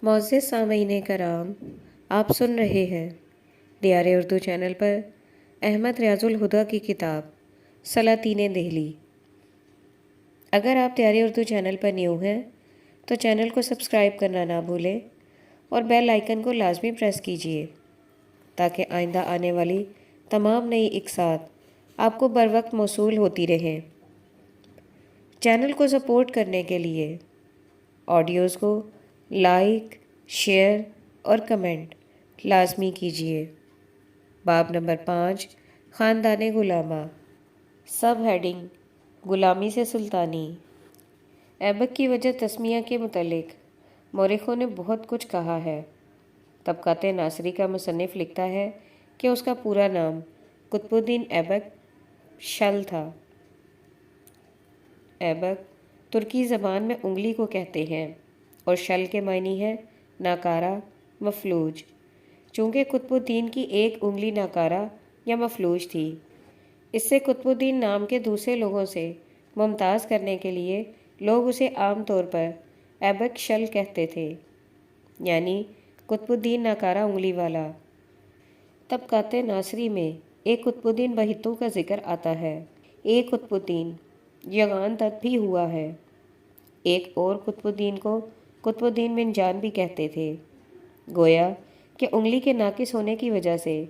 معزز سامعین کرام، آپ سن رہے ہیں دیار اردو چینل پر احمد ریاض الہدیٰ کی کتاب سلاطین دہلی۔ اگر آپ دیار اردو چینل پر نیو ہیں تو چینل کو سبسکرائب کرنا نہ بھولیں اور بیل آئیکن کو لازمی پریس کیجیے تاکہ آئندہ آنے والی تمام نئی اقساط آپ کو بر وقت موصول ہوتی رہیں۔ چینل کو سپورٹ کرنے کے لیے آڈیوز کو لائک، شیئر اور کمنٹ لازمی کیجیے۔ باب نمبر 5، خاندان غلامہ۔ سب ہیڈنگ: غلامی سے سلطانی۔ ایبک کی وجہ تسمیہ کے متعلق مورخوں نے بہت کچھ کہا ہے۔ طبقات ناصری کا مصنف لکھتا ہے کہ اس کا پورا نام قطب الدین ایبک شل تھا۔ ایبک ترکی زبان میں انگلی کو کہتے ہیں اور شل کے معنی ہے ناکارہ، مفلوج۔ چونکہ قطب الدین کی ایک انگلی ناکارہ یا مفلوج تھی، اس سے قطب الدین نام کے دوسرے لوگوں سے ممتاز کرنے کے لیے لوگ اسے عام طور پر ایبک شل کہتے تھے، یعنی قطب الدین ناکارہ انگلی والا۔ طبقات ناصری میں ایک قطب الدین بہتو کا ذکر آتا ہے۔ ایک قطب الدین یگان تت بھی ہوا ہے۔ ایک اور قطب الدین کو قطب الدین بن جان بھی کہتے تھے۔ گویا کہ انگلی کے ناقص ہونے کی وجہ سے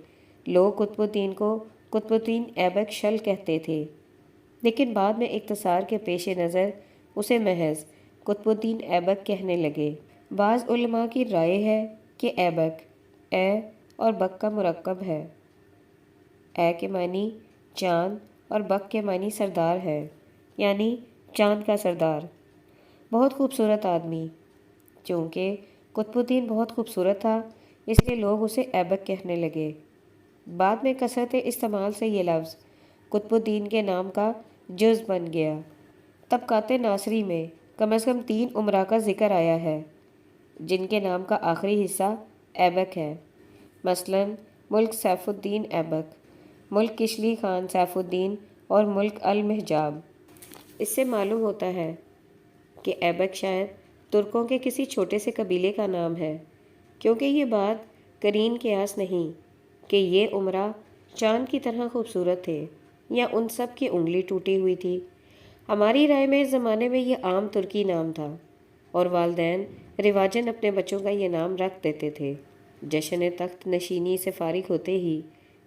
لوگ قطب الدین کو قطب الدین ایبک شل کہتے تھے، لیکن بعد میں اختصار کے پیش نظر اسے محض قطب الدین ایبک کہنے لگے۔ بعض علماء کی رائے ہے کہ ایبک اے اور بک کا مرکب ہے۔ اے کے معنی چاند اور بک کے معنی سردار ہے، یعنی چاند کا سردار۔ بہت خوبصورت آدمی۔ چونکہ قطب الدین بہت خوبصورت تھا، اس لیے لوگ اسے ایبک کہنے لگے۔ بعد میں کثرت استعمال سے یہ لفظ قطب الدین کے نام کا جز بن گیا۔ طبقات ناصری میں کم از کم 3 امراء کا ذکر آیا ہے جن کے نام کا آخری حصہ ایبک ہے۔ مثلاً ملک سیف الدین ایبک، ملک کشلی خان سیف الدین اور ملک المحجاب۔ اس سے معلوم ہوتا ہے کہ ایبک شاید ترکوں کے کسی چھوٹے سے قبیلے کا نام ہے، کیونکہ یہ بات قرین قیاس نہیں کہ یہ امراء چاند کی طرح خوبصورت تھے یا ان سب کی انگلی ٹوٹی ہوئی تھی۔ ہماری رائے میں اس زمانے میں یہ عام ترکی نام تھا اور والدین رواجاً اپنے بچوں کا یہ نام رکھ دیتے تھے۔ جشن تخت نشینی سے فارغ ہوتے ہی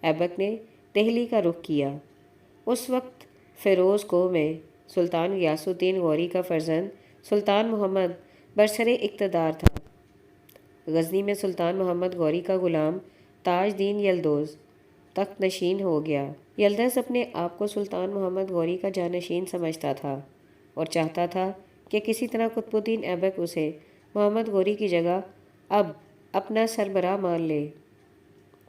ایبک نے دہلی کا رخ کیا۔ اس وقت فیروز کوہ میں سلطان غیاث الدین غوری کا فرزند سلطان محمد برسر اقتدار تھا۔ غزنی میں سلطان محمد غوری کا غلام تاج دین یلدوز تخت نشین ہو گیا۔ یلدز اپنے آپ کو سلطان محمد غوری کا جانشین سمجھتا تھا اور چاہتا تھا کہ کسی طرح قطب الدین ایبک اسے محمد غوری کی جگہ اب اپنا سربراہ مان لے۔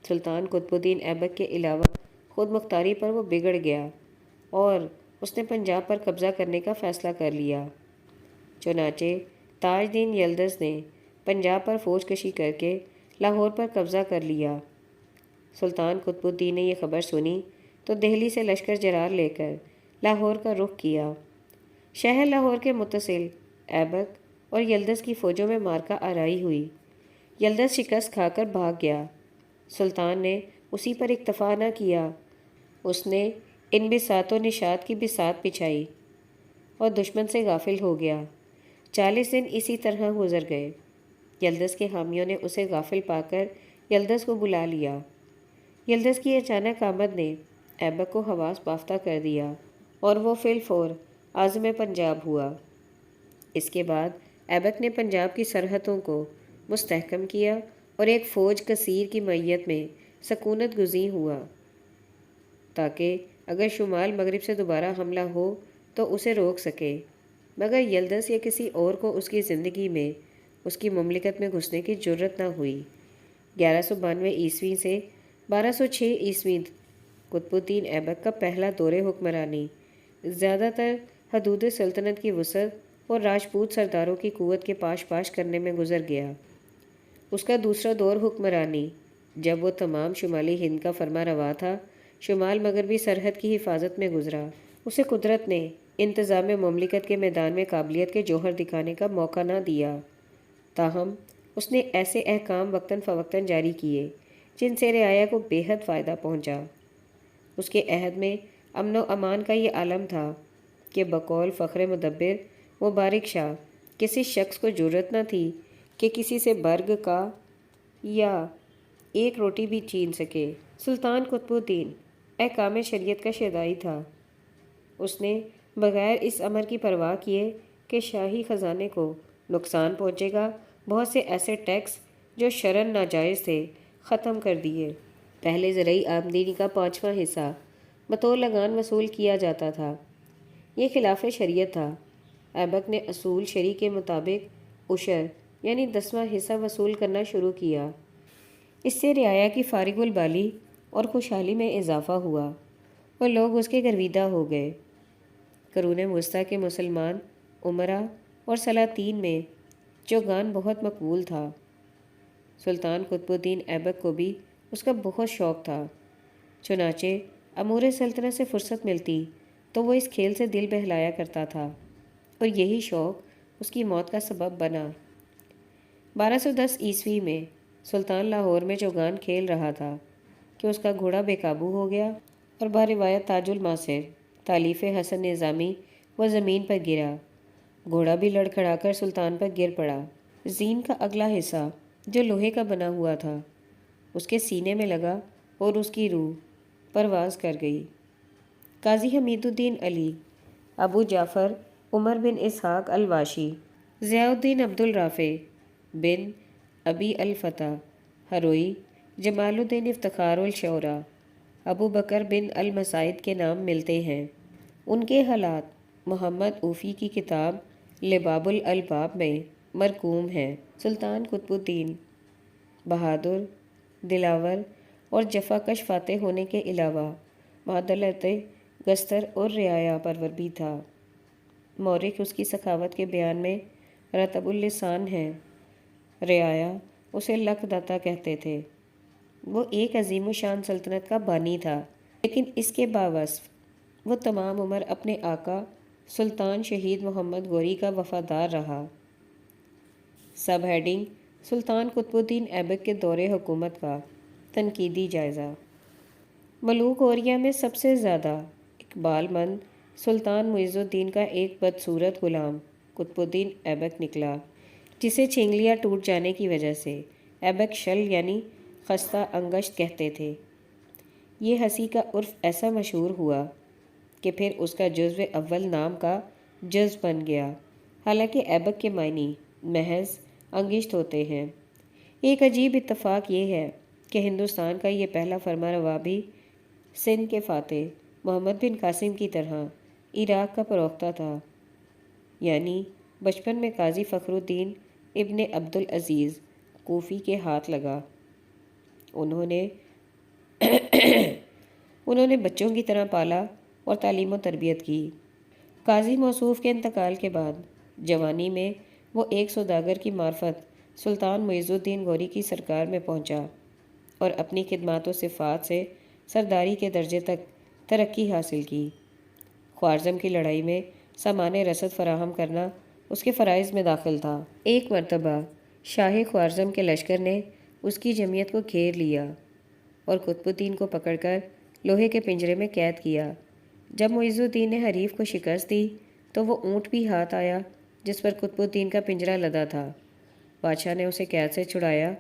سلطان قطب الدین ایبک کے علاوہ خود مختاری پر وہ بگڑ گیا اور اس نے پنجاب پر قبضہ کرنے کا فیصلہ کر لیا۔ چنانچہ تاج دین یلدز نے پنجاب پر فوج کشی کر کے لاہور پر قبضہ کر لیا۔ سلطان قطب الدین نے یہ خبر سنی تو دہلی سے لشکر جرار لے کر لاہور کا رخ کیا۔ شہر لاہور کے متصل ایبک اور یلدز کی فوجوں میں مارکہ آرائی ہوئی۔ یلدز شکست کھا کر بھاگ گیا۔ سلطان نے اسی پر اکتفا نہ کیا، اس نے ان بساط و نشاط کی بساط بچھائی اور دشمن سے غافل ہو گیا۔ 40 دن اسی طرح گزر گئے۔ یلدز کے حامیوں نے اسے غافل پا کر یلدز کو بلا لیا۔ یلدز کی اچانک آمد نے ایبک کو حواس بافتہ کر دیا اور وہ فی الفور عازم پنجاب ہوا۔ اس کے بعد ایبک نے پنجاب کی سرحدوں کو مستحکم کیا اور ایک فوج کثیر کی معیت میں سکونت گزین ہوا تاکہ اگر شمال مغرب سے دوبارہ حملہ ہو تو اسے روک سکے، مگر یلدز یا کسی اور کو اس کی زندگی میں اس کی مملکت میں گھسنے کی جرأت نہ ہوئی۔ 1192 عیسوی سے 1206 عیسوی قطب الدین ایبک کا پہلا دور حکمرانی زیادہ تر حدود سلطنت کی وسعت اور راجپوت سرداروں کی قوت کے پاش پاش کرنے میں گزر گیا۔ اس کا دوسرا دور حکمرانی، جب وہ تمام شمالی ہند کا فرما روا تھا، شمال مغربی سرحد کی حفاظت میں گزرا۔ اسے قدرت نے انتظام مملکت کے میدان میں قابلیت کے جوہر دکھانے کا موقع نہ دیا، تاہم اس نے ایسے احکام وقتاً فوقتاً جاری کیے جن سے رعایا کو بے حد فائدہ پہنچا۔ اس کے عہد میں امن و امان کا یہ عالم تھا کہ بقول فخر مدبر مبارک شاہ کسی شخص کو جرأت نہ تھی کہ کسی سے برگ کا یا ایک روٹی بھی چھین سکے۔ سلطان قطب الدین احکام شریعت کا شیدائی تھا۔ اس نے بغیر اس امر کی پرواہ کیے کہ شاہی خزانے کو نقصان پہنچے گا، بہت سے ایسے ٹیکس جو شرعاً ناجائز تھے ختم کر دیے۔ پہلے زرعی آمدنی کا 5واں حصہ بطور لگان وصول کیا جاتا تھا۔ یہ خلاف شریعت تھا۔ ایبک نے اصول شرعی کے مطابق عشر یعنی 10واں حصہ وصول کرنا شروع کیا۔ اس سے رعایا کی فارغ البالی اور خوشحالی میں اضافہ ہوا اور لوگ اس کے گرویدہ ہو گئے۔ قرون وسطیٰ کے مسلمان امراء اور سلاطین میں چوگان بہت مقبول تھا۔ سلطان قطب الدین ایبک کو بھی اس کا بہت شوق تھا، چنانچہ امور سلطنت سے فرصت ملتی تو وہ اس کھیل سے دل بہلایا کرتا تھا اور یہی شوق اس کی موت کا سبب بنا۔ 1210 عیسوی میں سلطان لاہور میں چوگان کھیل رہا تھا کہ اس کا گھوڑا بے قابو ہو گیا اور باروایت تاج الماصر تالیف حسن نظامی وہ زمین پر گرا۔ گھوڑا بھی لڑکھڑا کر سلطان پر گر پڑا۔ زین کا اگلا حصہ جو لوہے کا بنا ہوا تھا اس کے سینے میں لگا اور اس کی روح پرواز کر گئی۔ قاضی حمید الدین علی، ابو جعفر عمر بن اسحاق الواشی، ضیاء الدین عبد الرافع بن ابی الفتح ہروئی، جمال الدین افتخار الشعراء، ابو بکر بن المسائد کے نام ملتے ہیں۔ ان کے حالات محمد اوفی کی کتاب لباب الالباب میں مرقوم ہیں۔ سلطان قطب الدین بہادر، دلاور اور جفاکش فاتح ہونے کے علاوہ معدلت گستر اور رعایا پرور بھی تھا۔ مورخ اس کی سخاوت کے بیان میں رطب اللسان ہیں۔ رعایا اسے لکھ داتا کہتے تھے۔ وہ ایک عظیم الشان سلطنت کا بانی تھا، لیکن اس کے باوصف وہ تمام عمر اپنے آقا سلطان شہید محمد غوری کا وفادار رہا۔ سب ہیڈنگ: سلطان قطب الدین ایبک کے دور حکومت کا تنقیدی جائزہ۔ ملوک اوریا میں سب سے زیادہ اقبال مند سلطان معز الدین کا ایک بدصورت غلام قطب الدین ایبک نکلا، جسے چھینگلیاں ٹوٹ جانے کی وجہ سے ایبک شل یعنی خستہ انگشت کہتے تھے۔ یہ ہنسی کا عرف ایسا مشہور ہوا کہ پھر اس کا جزو اول نام کا جز بن گیا، حالانکہ ایبک کے معنی محض انگشت ہوتے ہیں۔ ایک عجیب اتفاق یہ ہے کہ ہندوستان کا یہ پہلا فرمانروا بھی سندھ کے فاتح محمد بن قاسم کی طرح عراق کا پروختہ تھا، یعنی بچپن میں قاضی فخر الدین ابن عبد العزیز کوفی کے ہاتھ لگا۔ انہوں نے بچوں کی طرح پالا اور تعلیم و تربیت کی۔ قاضی موصوف کے انتقال کے بعد جوانی میں وہ ایک سوداگر کی معرفت سلطان معز الدین غوری کی سرکار میں پہنچا اور اپنی خدمات و صفات سے سرداری کے درجے تک ترقی حاصل کی۔ خوارزم کی لڑائی میں سامان رسد فراہم کرنا اس کے فرائض میں داخل تھا۔ ایک مرتبہ شاہ خوارزم کے لشکر نے اس کی جمعیت کو گھیر لیا اور قطب الدین کو پکڑ کر لوہے کے پنجرے میں قید کیا۔ جب معز الدین نے حریف کو شکست دی تو وہ اونٹ بھی ہاتھ آیا جس پر قطب الدین کا پنجرہ لدا تھا۔ بادشاہ نے اسے قید سے چھڑایا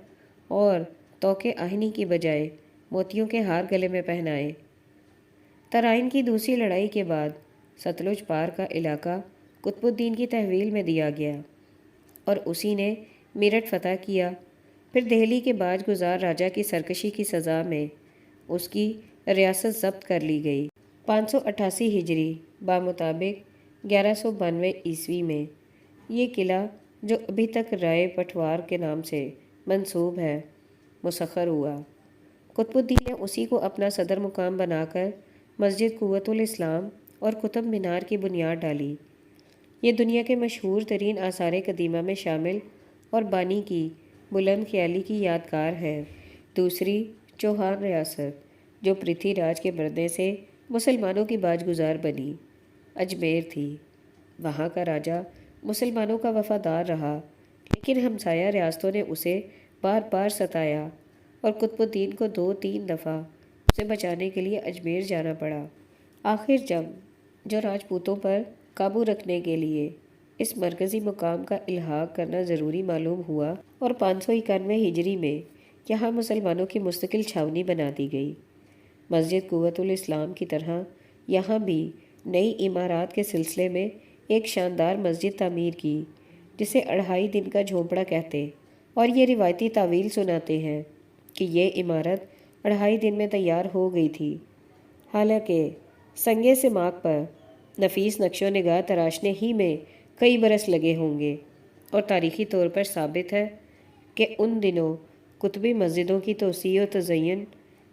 اور توقے آہنی کی بجائے موتیوں کے ہار گلے میں پہنائے۔ ترائن کی دوسری لڑائی کے بعد ستلج پار کا علاقہ قطب الدین کی تحویل میں دیا گیا اور اسی نے میرٹھ فتح کیا۔ پھر دہلی کے باج گزار راجہ کی سرکشی کی سزا میں اس کی ریاست ضبط کر لی گئی۔ 588 ہجری بمطابق 1192 عیسوی میں یہ قلعہ جو ابھی تک رائے پٹوار کے نام سے منسوب ہے مسخر ہوا۔ قطب الدین نے اسی کو اپنا صدر مقام بنا کر مسجد قوت الاسلام اور قطب مینار کی بنیاد ڈالی۔ یہ دنیا کے مشہور ترین آثار قدیمہ میں شامل اور بانی کی بلند خیالی کی یادگار ہے۔ دوسری چوہان ریاست جو پرتھی راج کے بڑھنے سے مسلمانوں کی باج گزار بنی اجمیر تھی۔ وہاں کا راجہ مسلمانوں کا وفادار رہا، لیکن ہمسایہ ریاستوں نے اسے بار بار ستایا اور قطب الدین کو 2-3 دفعہ اسے بچانے کے لیے اجمیر جانا پڑا۔ آخر جنگ جو راجپوتوں پر قابو رکھنے کے لیے اس مرکزی مقام کا الحاق کرنا ضروری معلوم ہوا اور 591 ہجری میں یہاں مسلمانوں کی مستقل چھاونی بنا دی گئی۔ مسجد قوت الاسلام کی طرح یہاں بھی نئی عمارات کے سلسلے میں ایک شاندار مسجد تعمیر کی، جسے 2.5 دن کا جھونپڑا کہتے، اور یہ روایتی تعویل سناتے ہیں کہ یہ عمارت 2.5 دن میں تیار ہو گئی تھی، حالانکہ سنگ سماق پر نفیس نقش و نگار تراشنے ہی میں کئی برس لگے ہوں گے، اور تاریخی طور پر ثابت ہے کہ ان دنوں قطبی مسجدوں کی توسیع و تزئین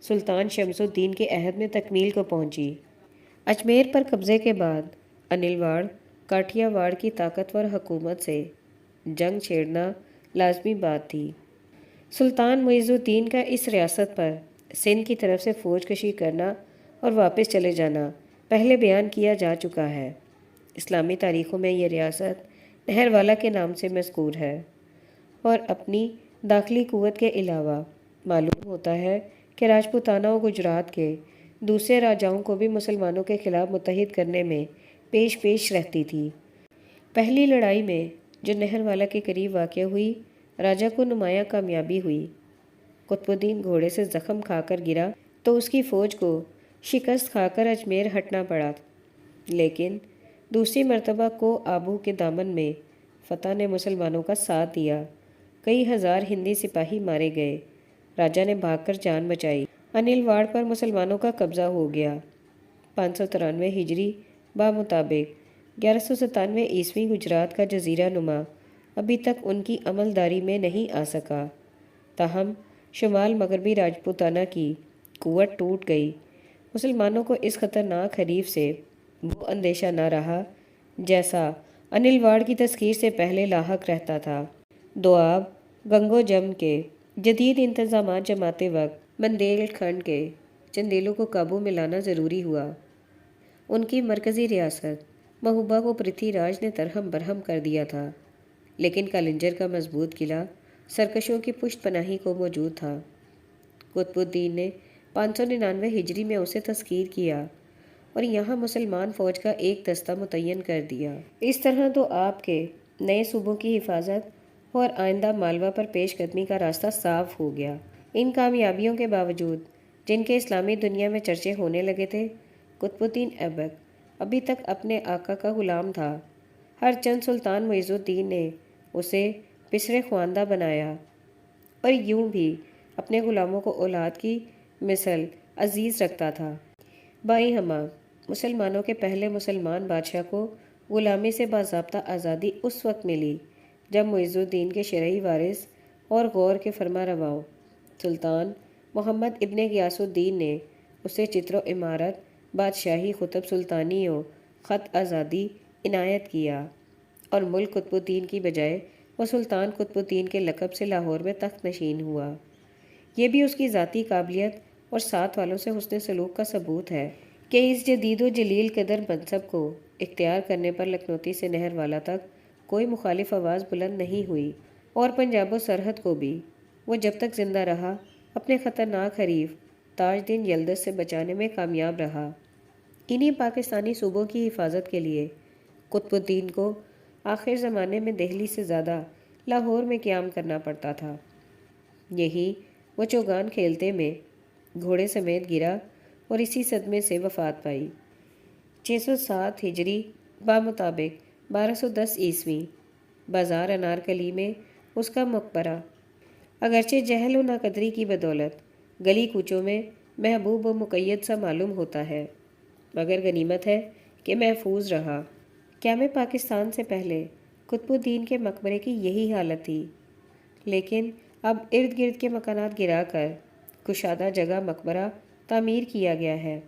سلطان شمس الدین کے عہد میں تکمیل کو پہنچی۔ اجمیر پر قبضے کے بعد انل واڑ کاٹھیا واڑ کی طاقتور حکومت سے جنگ چھیڑنا لازمی بات تھی۔ سلطان معیز الدین کا اس ریاست پر سندھ کی طرف سے فوج کشی کرنا اور واپس چلے جانا پہلے بیان کیا جا چکا ہے۔ اسلامی تاریخوں میں یہ ریاست نہر والا کے نام سے مذکور ہے، اور اپنی داخلی قوت کے علاوہ معلوم ہوتا ہے کہ راجپوتانہ و گجرات کے دوسرے راجاؤں کو بھی مسلمانوں کے خلاف متحد کرنے میں پیش رہتی تھی۔ پہلی لڑائی میں جو نہر والا کے قریب واقع ہوئی، راجا کو نمایاں کامیابی ہوئی۔ قطب الدین گھوڑے سے زخم کھا کر گرا تو اس کی فوج کو شکست کھا کر اجمیر ہٹنا پڑا، لیکن دوسری مرتبہ کو آبو کے دامن میں فتح نے مسلمانوں کا ساتھ دیا۔ کئی ہزار ہندی سپاہی مارے گئے، راجا نے بھاگ کر جان بچائی۔ انل واڑ پر مسلمانوں کا قبضہ ہو گیا۔ 593 ہجری بمطابق 1197 عیسوی گجرات کا جزیرہ نما ابھی تک ان کی عملداری میں نہیں آ سکا، تاہم شمال مغربی راجپوتانہ کی قوت ٹوٹ گئی۔ مسلمانوں کو اس خطرناک حریف سے وہ اندیشہ نہ رہا جیسا انل واڑ کی تسخیر سے پہلے لاحق رہتا تھا۔ دوآب گنگو جم کے جدید انتظامات جماتے وقت بندیل کھنڈ کے چندیلوں کو قابو میں لانا ضروری ہوا۔ ان کی مرکزی ریاست محوبہ کو پرتھی راج نے ترہم برہم کر دیا تھا، لیکن کالنجر کا مضبوط قلعہ سرکشوں کی پشت پناہی کو موجود تھا۔ قطب الدین نے 599 ہجری میں اسے تسخیر کیا اور یہاں مسلمان فوج کا ایک دستہ متعین کر دیا۔ اس طرح تو آپ کے نئے صوبوں کی حفاظت اور آئندہ مالوا پر پیش قدمی کا راستہ صاف ہو گیا۔ ان کامیابیوں کے باوجود جن کے اسلامی دنیا میں چرچے ہونے لگے تھے، قطب الدین ایبک ابھی تک اپنے آقا کا غلام تھا۔ ہر چند سلطان معیز الدین نے اسے پسر خواندہ بنایا اور یوں بھی اپنے غلاموں کو اولاد کی مثل عزیز رکھتا تھا۔ بائیں ہمہ مسلمانوں کے پہلے مسلمان بادشاہ کو غلامی سے باضابطہ آزادی اس وقت ملی جب معیز الدین کے شرعی وارث اور غور کے فرما رواؤں سلطان محمد ابن غیاث الدین نے اسے چتر و امارت، بادشاہی خطب سلطانی و خط آزادی عنایت کیا، اور ملک قطب الدین کی بجائے وہ سلطان قطب الدین کے لقب سے لاہور میں تخت نشین ہوا۔ یہ بھی اس کی ذاتی قابلیت اور ساتھ والوں سے حسن سلوک کا ثبوت ہے کہ اس جدید و جلیل قدر منصب کو اختیار کرنے پر لکھنوتی سے نہر والا تک کوئی مخالف آواز بلند نہیں ہوئی، اور پنجاب و سرحد کو بھی وہ جب تک زندہ رہا اپنے خطرناک حریف تاج دین یلدز سے بچانے میں کامیاب رہا۔ انہی پاکستانی صوبوں کی حفاظت کے لیے قطب الدین کو آخر زمانے میں دہلی سے زیادہ لاہور میں قیام کرنا پڑتا تھا۔ یہی وہ چوگان کھیلتے میں گھوڑے سمیت گرا اور اسی صدمے سے وفات پائی۔ 607 ہجری بمطابق 1210 عیسوی بازار انارکلی میں اس کا مقبرہ اگرچہ جہل و ناقدری کی بدولت گلی کوچوں میں محبوب و مقید سا معلوم ہوتا ہے، مگر غنیمت ہے کہ محفوظ رہا۔ قیام پاکستان سے پہلے قطب الدین کے مقبرے کی یہی حالت تھی، لیکن اب ارد گرد کے مکانات گرا کر کشادہ جگہ مقبرہ تعمیر کیا گیا ہے۔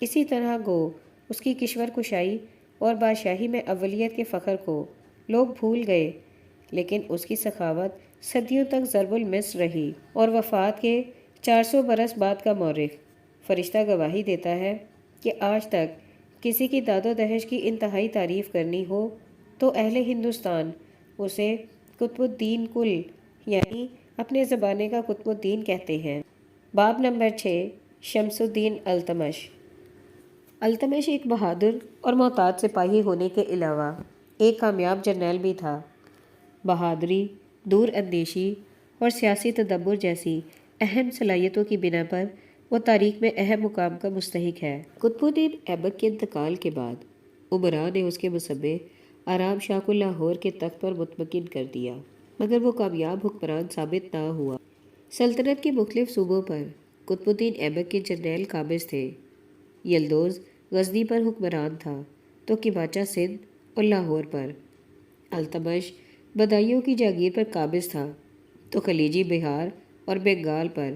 اسی طرح گو اس کی کشور کشائی اور بادشاہی میں اولیت کے فخر کو لوگ بھول گئے، لیکن اس کی سخاوت صدیوں تک ضرب المثل رہی، اور وفات کے 400 برس بعد کا مورخ فرشتہ گواہی دیتا ہے کہ آج تک کسی کی داد و دہش کی انتہائی تعریف کرنی ہو تو اہل ہندوستان اسے قطب الدین کل یعنی اپنے زمانے کا قطب الدین کہتے ہیں۔ باب نمبر 6 شمس الدین التمش۔ التمش ایک بہادر اور محتاط سپاہی ہونے کے علاوہ ایک کامیاب جرنیل بھی تھا۔ بہادری، دور اندیشی اور سیاسی تدبر جیسی اہم صلاحیتوں کی بنا پر وہ تاریخ میں اہم مقام کا مستحق ہے۔ قطب الدین ایبک کے انتقال کے بعد امراء نے اس کے مصبے آرام شاہ کو لاہور کے تخت پر مطمئن کر دیا، مگر وہ کامیاب حکمران ثابت نہ ہوا۔ سلطنت کے مختلف صوبوں پر قطب الدین ایبک کے جرنیل قابض تھے۔ یلدوز غزنی پر حکمران تھا تو قباچہ سندھ اور لاہور پر، التمش بدایوں کی جاگیر پر قابض تھا تو خلیجی بہار اور بنگال پر،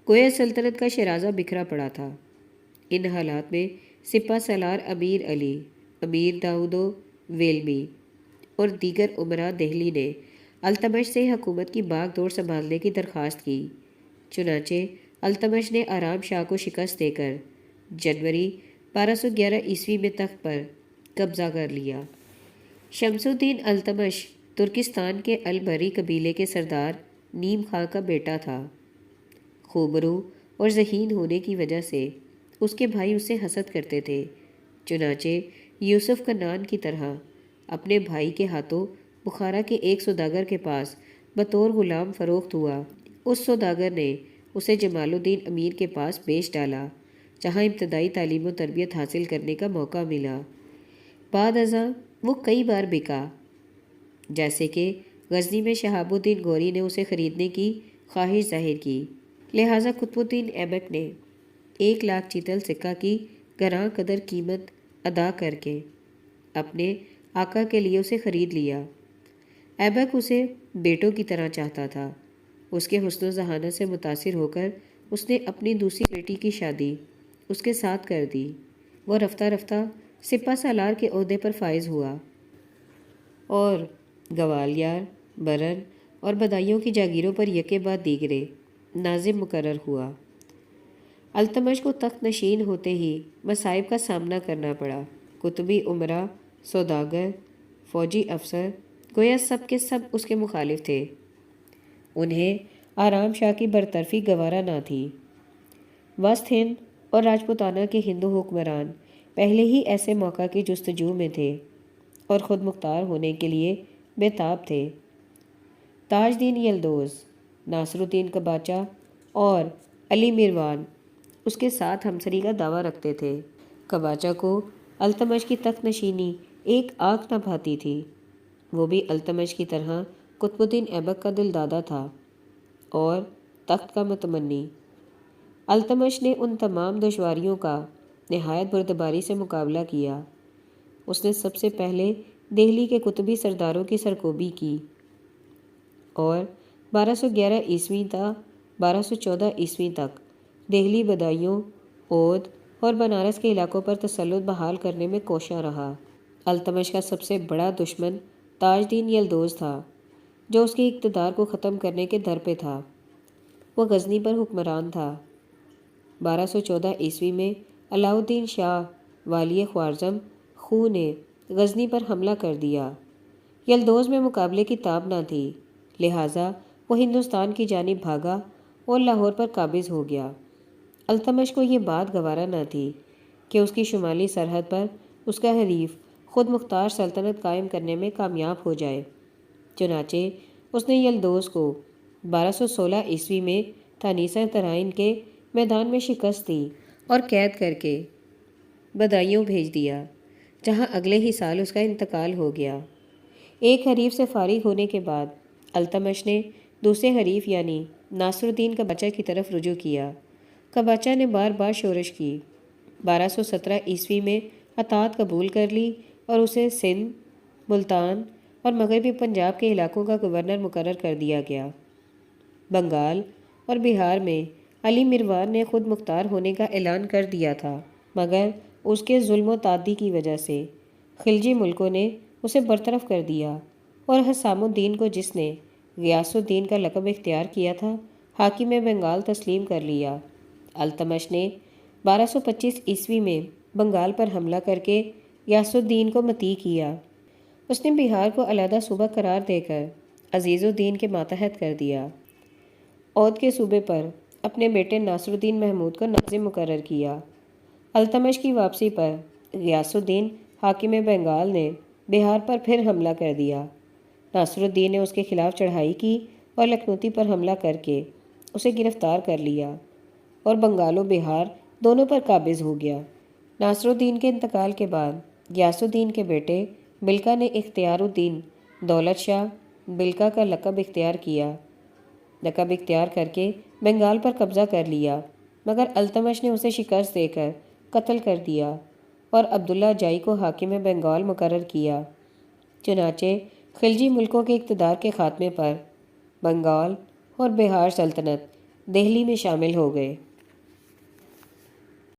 گویا سلطنت کا شیرازہ بکھرا پڑا تھا۔ ان حالات میں سپہ سالار امیر علی، امیر داؤدو ویلمی اور دیگر امراء دہلی نے التمش سے حکومت کی باغ دوڑ سنبھالنے کی درخواست کی۔ چنانچہ التمش نے آرام شاہ کو شکست دے کر جنوری 1211 عیسوی میں تخت پر قبضہ کر لیا۔ شمس الدین التمش ترکستان کے البری قبیلے کے سردار نیم خاں کا بیٹا تھا۔ خوبرو اور ذہین ہونے کی وجہ سے اس کے بھائی اسے حسد کرتے تھے، چنانچہ یوسف کنان کی طرح اپنے بھائی کے ہاتھوں بخارا کے ایک سوداگر کے پاس بطور غلام فروخت ہوا۔ اس سوداگر نے اسے جمال الدین امیر کے پاس بیچ ڈالا، جہاں ابتدائی تعلیم و تربیت حاصل کرنے کا موقع ملا۔ بعد ازاں وہ کئی بار بکا، جیسے کہ غزنی میں شہاب الدین غوری نے اسے خریدنے کی خواہش ظاہر کی، لہٰذا قطب الدین ایبک نے 1,00,000 چیتل سکہ کی گراں قدر قیمت ادا کر کے اپنے آقا کے لیے اسے خرید لیا۔ ایبک اسے بیٹوں کی طرح چاہتا تھا۔ اس کے حسن و ذہانت سے متاثر ہو کر اس نے اپنی دوسری بیٹی کی شادی اس کے ساتھ کر دی۔ وہ رفتہ رفتہ سپہ سالار کے عہدے پر فائز ہوا اور گوالیار، برن اور بدایوں کی جاگیروں پر یکے بعد دیگرے ناظم مقرر ہوا۔ التمش کو تخت نشین ہوتے ہی مصائب کا سامنا کرنا پڑا۔ قطبی امراء، سوداگر، فوجی افسر گویا سب کے سب اس کے مخالف تھے۔ انہیں آرام شاہ کی برطرفی گوارا نہ تھی۔ وسط ہند اور راجپوتانہ کے ہندو حکمران پہلے ہی ایسے موقع کی جستجو میں تھے اور خود مختار ہونے کے لیے بے تاب تھے۔ تاج دین یلدوز، ناصر الدین قباچہ اور علی مروان اس کے ساتھ ہمسری کا دعویٰ رکھتے تھے۔ قباچہ کو التمش کی تخت نشینی ایک آنکھ نہ بھاتی تھی۔ وہ بھی التمش کی طرح قطب الدین ایبک کا دل دادا تھا اور تخت کا متمنی۔ التمش نے ان تمام دشواریوں کا نہایت بردباری سے مقابلہ کیا۔ اس نے سب سے پہلے دہلی کے قطبی سرداروں کی سرکوبی کی اور 1211 عیسوی تا 1214 عیسوی تک دہلی بدایوں، اودھ اور بنارس کے علاقوں پر تسلط بحال کرنے میں کوشاں رہا۔ التمش کا سب سے بڑا دشمن تاج دین یلدوز تھا، جو اس کے اقتدار کو ختم کرنے کے در پہ تھا۔ وہ غزنی پر حکمران تھا۔ 1214 عیسوی میں علاء الدین شاہ والی خوارزم خو نے غزنی پر حملہ کر دیا۔ یلدوز میں مقابلے کی تاب نہ تھی، لہٰذا وہ ہندوستان کی جانب بھاگا اور لاہور پر قابض ہو گیا۔ التمش کو یہ بات گوارا نہ تھی کہ اس کی شمالی سرحد پر اس کا حریف خود مختار سلطنت قائم کرنے میں کامیاب ہو جائے، چنانچہ اس نے یلدوز کو 1216 عیسوی میں تھانیسہ ترائن کے میدان میں شکست دی اور قید کر کے بدایوں بھیج دیا، جہاں اگلے ہی سال اس کا انتقال ہو گیا۔ ایک حریف سے فارغ ہونے کے بعد التمش نے دوسرے حریف یعنی ناصر الدین قباچہ کی طرف رجوع کیا۔ قباچہ نے بار بار شورش کی۔ 1217 عیسوی میں اطاعت قبول کر لی اور اسے سندھ، ملتان اور مغربی پنجاب کے علاقوں کا گورنر مقرر کر دیا گیا۔ بنگال اور بہار میں علی مروان نے خود مختار ہونے کا اعلان کر دیا تھا، مگر اس کے ظلم و تعدی کی وجہ سے خلجی ملکوں نے اسے برطرف کر دیا اور حسام الدین کو، جس نے غیاث الدین کا لقب اختیار کیا تھا، حاکم بنگال تسلیم کر لیا۔ التمش نے 1225 عیسوی میں بنگال پر حملہ کر کے غیاث الدین کو مطیع کیا۔ اس نے بہار کو علیحدہ صوبہ قرار دے کر عزیز الدین کے ماتحت کر دیا۔ اودھ کے صوبے پر اپنے بیٹے ناصر الدین محمود کو ناظم مقرر کیا۔ التمش کی واپسی پر غیاث الدین حاکم بنگال نے بہار پر پھر حملہ کر دیا۔ ناصر الدین نے اس کے خلاف چڑھائی کی اور لکھنوتی پر حملہ کر کے اسے گرفتار کر لیا اور بنگال و بہار دونوں پر قابض ہو گیا۔ ناصر الدین کے انتقال کے بعد غیاث الدین کے بیٹے بلکا نے اختیار الدین دولت شاہ بلکا کا لقب اختیار کر کے بنگال پر قبضہ کر لیا، مگر التمش نے اسے شکست دے کر قتل کر دیا اور عبداللہ جائی کو حاکم بنگال مقرر کیا۔ چنانچہ خلجی ملکوں کے اقتدار کے خاتمے پر بنگال اور بہار سلطنت دہلی میں شامل ہو گئے۔